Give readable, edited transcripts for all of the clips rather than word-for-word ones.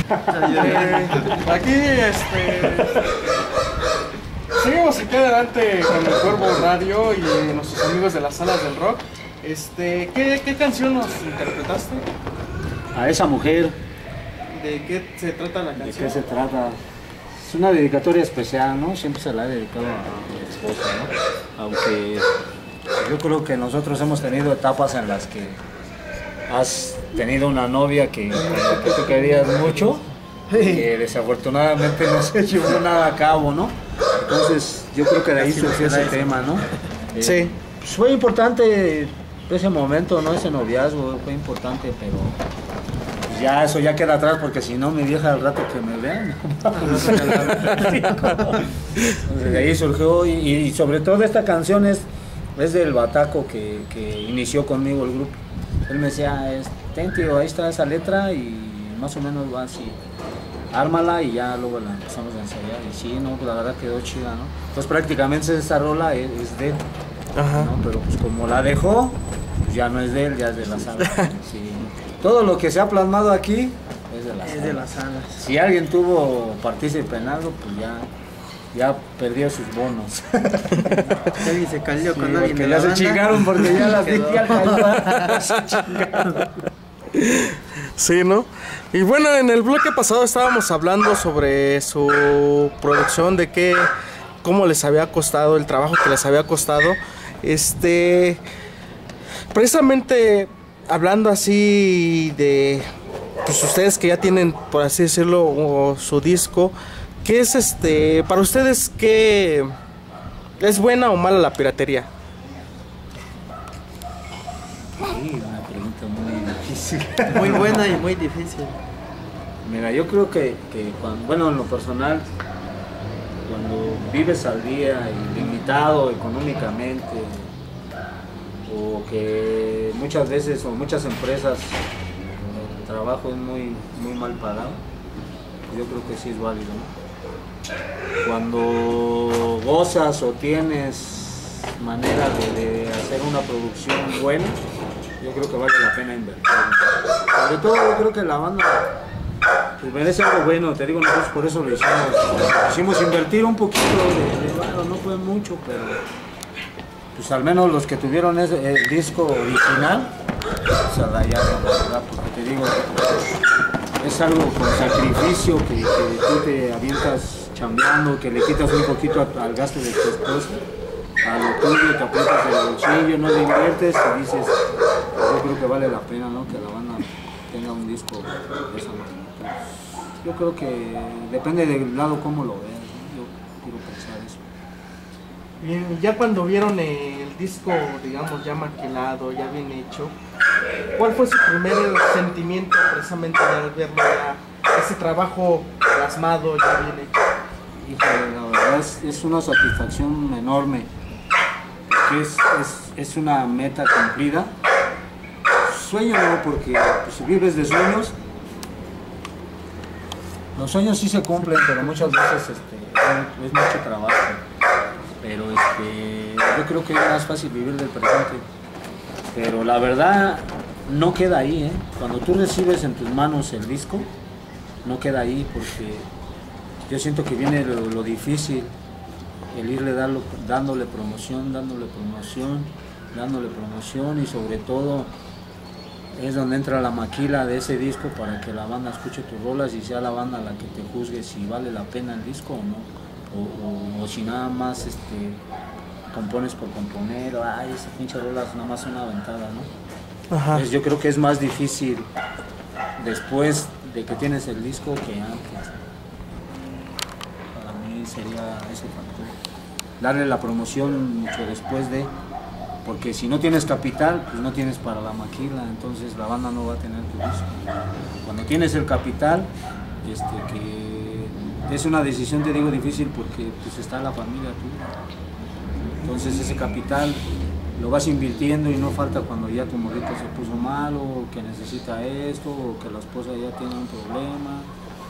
Aquí, seguimos aquí adelante con el Cuervo Radio y nuestros amigos de las salas del rock. ¿Qué canción nos interpretaste? A esa mujer. ¿De qué se trata la canción? ¿De qué se trata? Es una dedicatoria especial, ¿no? Siempre se la he dedicado a mi esposa, ¿no? Aunque yo creo que nosotros hemos tenido etapas en las que has tenido una novia que tú querías mucho y que desafortunadamente no se llevó nada a cabo, ¿no? Entonces yo creo que de ahí surgió ese tema, ¿no? Sí. Pues fue importante ese momento, ¿no? Ese noviazgo fue importante, pero pues ya eso ya queda atrás porque si no mi vieja al rato que me vean. De ahí surgió y sobre todo esta canción es del bataco que inició conmigo el grupo. Él me decía, ten tío, ahí está esa letra y más o menos va así, ármala y ya luego la empezamos a ensayar. Y sí, no, pues la verdad quedó chida, ¿no? Entonces prácticamente esa rola es de él, ¿no? Pero pues como la dejó, pues ya no es de él, ya es de la sala. Sí. Todo lo que se ha plasmado aquí es de la sala. Es de las salas. Si alguien tuvo partícipe en algo, pues ya perdió sus bonos. Alguien se cayó Sí, con alguien de la ya se banda. chingaron porque ya las vi al calvar. Se chingaron. Sí, ¿no? Y bueno, en el bloque pasado estábamos hablando sobre su producción, de cómo les había costado, el trabajo que les había costado. Precisamente hablando así de, pues ustedes que ya tienen, por así decirlo, su disco, ¿qué es para ustedes, qué es buena o mala la piratería? Sí, una pregunta muy difícil. Muy buena y muy difícil. Mira, yo creo que bueno, en lo personal, cuando vives al día y limitado económicamente, o que muchas veces o muchas empresas el trabajo es muy mal pagado, yo creo que sí es válido, ¿no? Cuando gozas o tienes manera de hacer una producción buena, yo creo que vale la pena invertir. Sobre todo yo creo que la banda pues merece algo bueno, te digo, nosotros por eso lo hicimos invertir un poquito bueno, no fue mucho, pero pues al menos los que tuvieron el disco original, pues a la llave, la verdad, porque te digo, es algo con sacrificio que tú te avientas chambeando, que le quitas un poquito al gasto de tu esposa, a lo tuyo, te aprietas el bolsillo, no le inviertes y dices, pues yo creo que vale la pena, ¿no? Que la banda tenga un disco de esa manera. Pues, yo creo que depende del lado cómo lo veas, ¿no? Yo quiero pensar eso. Bien, ya cuando vieron el disco, digamos, ya maquilado, ya bien hecho, ¿cuál fue su primer sentimiento precisamente al verlo ya, ese trabajo plasmado, ya bien hecho? Híjole, la verdad es una satisfacción enorme, porque es una meta cumplida. Sueño no, porque pues, si vives de sueños, los sueños sí se cumplen, pero muchas veces es mucho trabajo. Pero yo creo que es más fácil vivir del presente. Pero la verdad no queda ahí, ¿eh? Cuando tú recibes en tus manos el disco, no queda ahí, porque yo siento que viene lo difícil, el irle dándole promoción y sobre todo es donde entra la maquila de ese disco para que la banda escuche tus rolas y sea la banda la que te juzgue si vale la pena el disco o no, o si nada más compones por componer, o ay, esa pinche rola es nada más una aventada, ¿no? Ajá. Entonces yo creo que es más difícil después de que tienes el disco que antes. Para mí sería ese factor, darle la promoción mucho después de, porque si no tienes capital, pues no tienes para la maquila, entonces la banda no va a tener tu disco. Cuando tienes el capital, que es una decisión, te digo, difícil porque pues está la familia tuya. Entonces ese capital lo vas invirtiendo y no falta cuando ya tu morrito se puso mal, o que necesita esto, o que la esposa ya tiene un problema,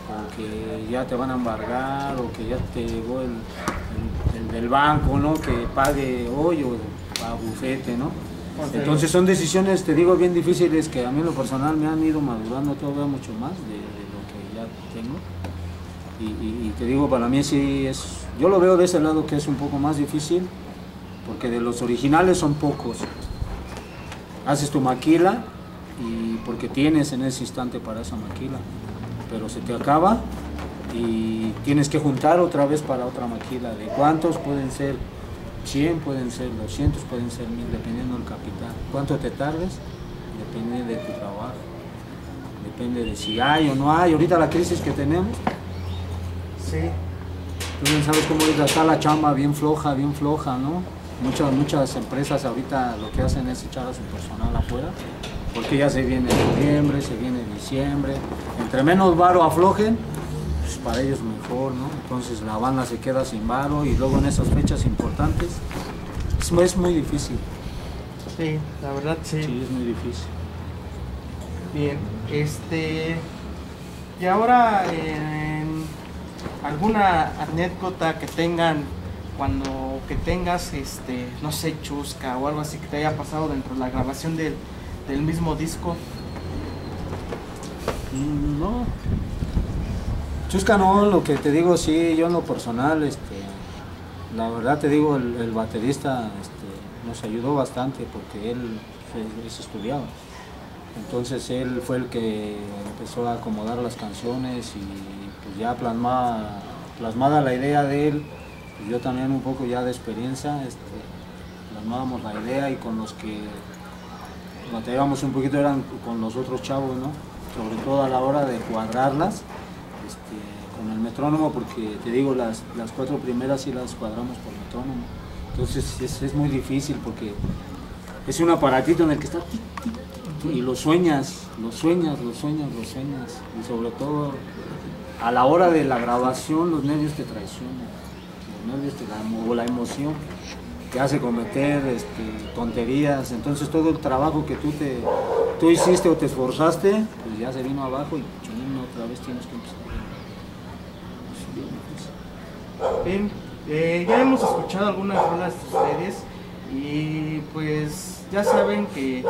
o que ya te van a embargar, o que ya te llegó el del banco, ¿no? Que pague hoy o a bufete, ¿no? Entonces son decisiones, te digo, bien difíciles que a mí en lo personal me han ido madurando todavía mucho más de lo que ya tengo. Y te digo, para mí sí es, yo lo veo de ese lado que es un poco más difícil, porque de los originales son pocos. Haces tu maquila y porque tienes en ese instante para esa maquila, pero se te acaba y tienes que juntar otra vez para otra maquila. ¿De cuántos? Pueden ser 100, pueden ser 200, pueden ser 1000, dependiendo del capital. ¿Cuánto te tardes? Depende de tu trabajo, depende de si hay o no hay. Ahorita la crisis que tenemos, Sí. tú bien sabes cómo ahorita está la chamba bien floja, ¿no? Muchas empresas ahorita lo que hacen es echar a su personal afuera, porque ya se viene noviembre, se viene diciembre. Entre menos varo aflojen, pues para ellos mejor, ¿no? Entonces la banda se queda sin varo y luego en esas fechas importantes es muy difícil. Sí, la verdad sí. Sí, es muy difícil. Bien, y ahora alguna anécdota que tengan cuando que tengas no sé, chusca o algo así que te haya pasado dentro de la grabación del mismo disco. No. Chusca no, lo que te digo, sí, yo en lo personal, la verdad te digo, el baterista nos ayudó bastante porque él es estudiado. Entonces él fue el que empezó a acomodar las canciones y pues ya plasmada la idea de él, pues yo también un poco ya de experiencia, plasmábamos la idea y con los que batallábamos un poquito eran con los otros chavos, ¿no? Sobre todo a la hora de cuadrarlas con el metrónomo, porque te digo, las 4 primeras sí las cuadramos por metrónomo. Entonces es muy difícil porque es un aparatito en el que está tic, tic, tic, y lo sueñas. Y sobre todo a la hora de la grabación los nervios te traicionan, o la emoción te hace cometer tonterías. Entonces todo el trabajo que tú hiciste o te esforzaste, pues ya se vino abajo y otra vez tienes que empezar. Bien, ya hemos escuchado algunas rolas de ustedes y pues ya saben que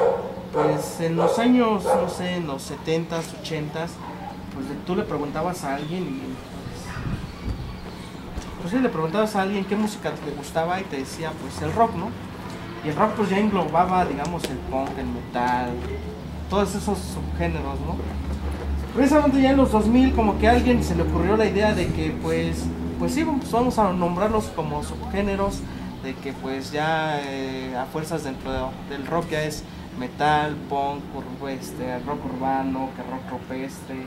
pues en los años, no sé, en los 70s, 80s, pues tú le preguntabas a alguien y pues sí, le preguntabas a alguien qué música te gustaba y te decía pues el rock, ¿no? Y el rock pues ya englobaba, digamos, el punk, el metal, todos esos subgéneros, ¿no? Precisamente ya en los 2000 como que a alguien se le ocurrió la idea de que pues sí, pues vamos a nombrarlos como subgéneros, de que pues ya a fuerzas dentro del rock ya es metal, punk, rock urbano, que rock rupestre,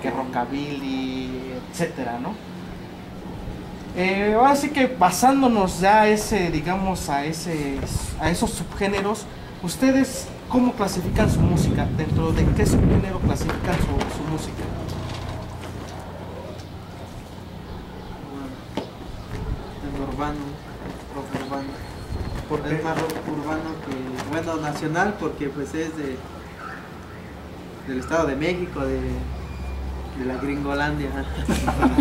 que rockabilly, etcétera, ¿no? Ahora sí que basándonos ya digamos a esos subgéneros, ¿ustedes cómo clasifican su música? ¿Dentro de qué subgénero clasifican su música? Rock urbano. Es más rock urbano que, bueno, nacional, porque pues es del Estado de México, de la Gringolandia.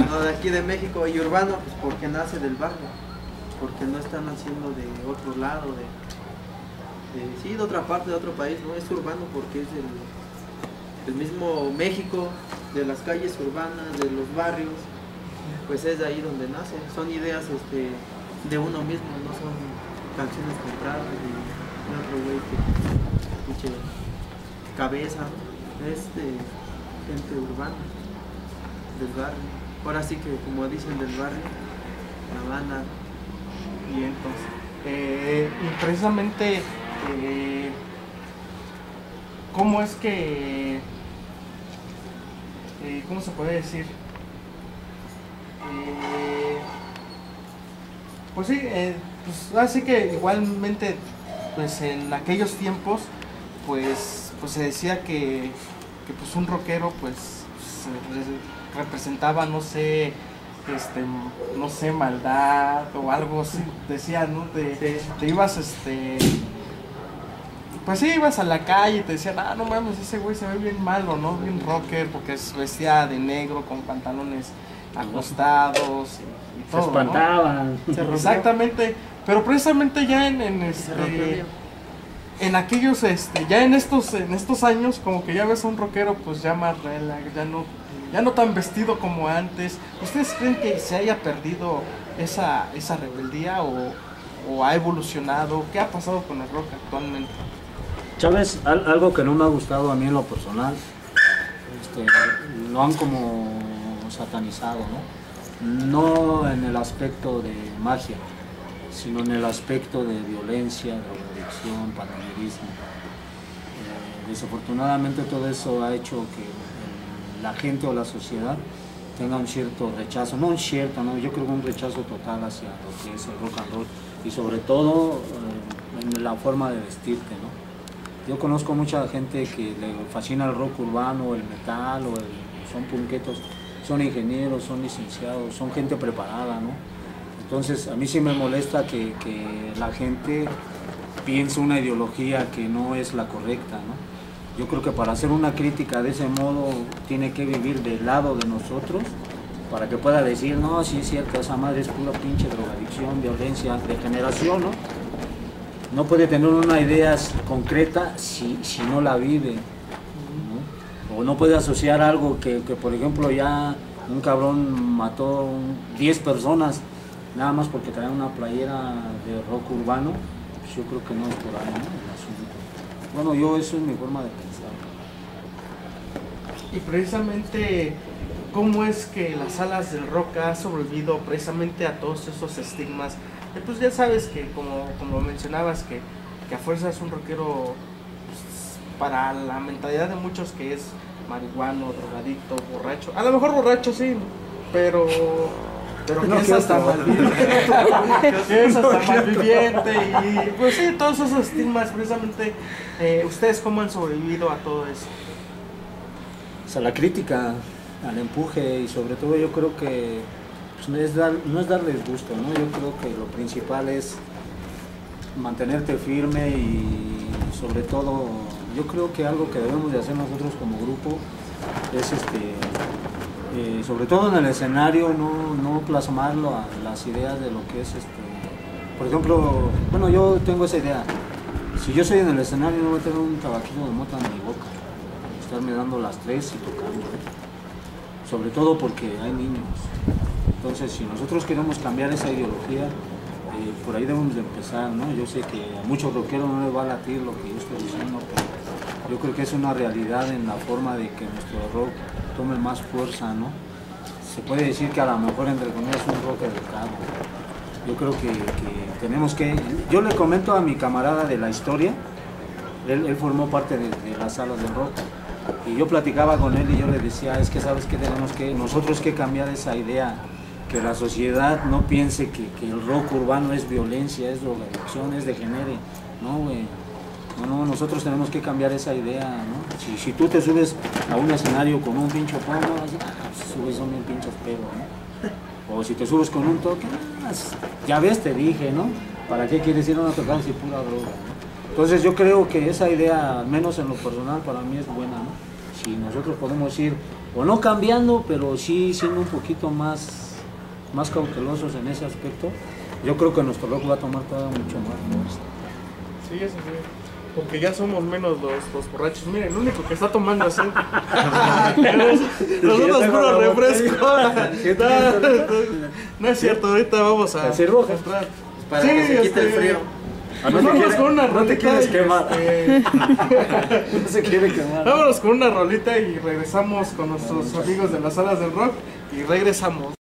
No, de aquí de México. Y urbano pues porque nace del barrio, porque no están haciendo de otro lado, sí, de otra parte, de otro país, no es urbano porque es del mismo México, de las calles urbanas, de los barrios. Pues es de ahí donde nace, son ideas de uno mismo, no son canciones compradas de otro güey que escuche cabeza, ¿no? Es de gente urbana, del barrio. Ahora sí que, como dicen, del barrio, la banda. Y entonces, y precisamente, ¿cómo es que, cómo se puede decir? Pues sí, pues así que igualmente pues en aquellos tiempos pues se decía que pues un rockero pues representaba no sé maldad o algo así, decía, ¿no? Te ibas pues sí, ibas a la calle y te decían, no mames, ese güey se ve bien malo, ¿no? Bien rocker, porque vestía de negro con pantalones acostados y todo, se espantaban, ¿no? Exactamente, pero precisamente ya en en aquellos, ya en estos años, como que ya ves a un rockero pues ya más relax, ya no tan vestido como antes. ¿Ustedes creen que se haya perdido esa rebeldía o ha evolucionado? ¿Qué ha pasado con el rock actualmente? Chávez, algo que no me ha gustado a mí en lo personal, lo han como satanizado, ¿no? No en el aspecto de magia, sino en el aspecto de violencia, drogadicción, paludismo. Desafortunadamente todo eso ha hecho que la gente o la sociedad tenga un cierto rechazo, no, yo creo que un rechazo total hacia lo que es el rock and roll y sobre todo en la forma de vestirte, ¿no? Yo conozco mucha gente que le fascina el rock urbano, el metal, son punquetos, son ingenieros, son licenciados, son gente preparada, ¿no? Entonces a mí sí me molesta que la gente piense una ideología que no es la correcta, ¿no? Yo creo que para hacer una crítica de ese modo tiene que vivir del lado de nosotros para que pueda decir, no, sí es cierto, esa madre es pura pinche drogadicción, violencia, degeneración, ¿no? No puede tener una idea concreta si no la vive, ¿no? O no puede asociar algo que por ejemplo ya un cabrón mató 10 personas nada más porque traía una playera de rock urbano, pues yo creo que no es por ahí, ¿no? El asunto. Bueno, eso es mi forma de pensar. Y precisamente, ¿cómo es que las salas del rock ha sobrevivido precisamente a todos esos estigmas? Pues ya sabes que, como mencionabas, que a fuerza es un rockero, pues, para la mentalidad de muchos que es marihuano, drogadicto, borracho. A lo mejor borracho sí, pero no, que es hasta malviviente, que es hasta malviviente y pues sí, todos esos estigmas precisamente. ¿Ustedes cómo han sobrevivido a todo eso? Pues a la crítica, al empuje y sobre todo yo creo que pues, no es darles gusto, ¿no? Yo creo que lo principal es mantenerte firme y sobre todo yo creo que algo que debemos de hacer nosotros como grupo es sobre todo en el escenario no plasmarlo a las ideas de lo que es por ejemplo, bueno, yo tengo esa idea, si yo soy en el escenario no voy a tener un tabaquito de mota en mi boca, estarme dando las 3 y tocando, sobre todo porque hay niños. Entonces, si nosotros queremos cambiar esa ideología, por ahí debemos de empezar, ¿no? Yo sé que a muchos rockeros no les va a latir lo que yo estoy diciendo, pero yo creo que es una realidad en la forma de que nuestro rock tome más fuerza, ¿no? Se puede decir que a lo mejor entre comillas es un rock educado. Yo creo que tenemos que... Yo le comento a mi camarada de la historia, él formó parte de las salas de rock, y yo platicaba con él y yo le decía, es que sabes que tenemos que nosotros que cambiar esa idea, que la sociedad no piense que el rock urbano es violencia, es drogadicción, es degenere, no, güey. No, nosotros tenemos que cambiar esa idea, ¿no? Si tú te subes a un escenario con un pincho pomo, subes son bien pinchos pedos, ¿no? O si te subes con un toque, ya ves, te dije, ¿no? ¿Para qué quieres ir a una tocada si pura droga, ¿no? Entonces yo creo que esa idea, al menos en lo personal, para mí es buena, ¿no? Si nosotros podemos ir, o no cambiando, pero sí siendo un poquito más cautelosos en ese aspecto, yo creo que nuestro rock va a tomar todavía mucho más fuerza. Sí, eso sí. Porque ya somos menos los borrachos. Miren, el único que está tomando así. Nosotros puro refresco. No es cierto, ahorita vamos a entrar. Para que se quite el frío. Vámonos con una rolita. No te quieres quemar. No se quiere quemar. Vámonos con una rolita y regresamos con nuestros amigos de las salas del rock. Y regresamos.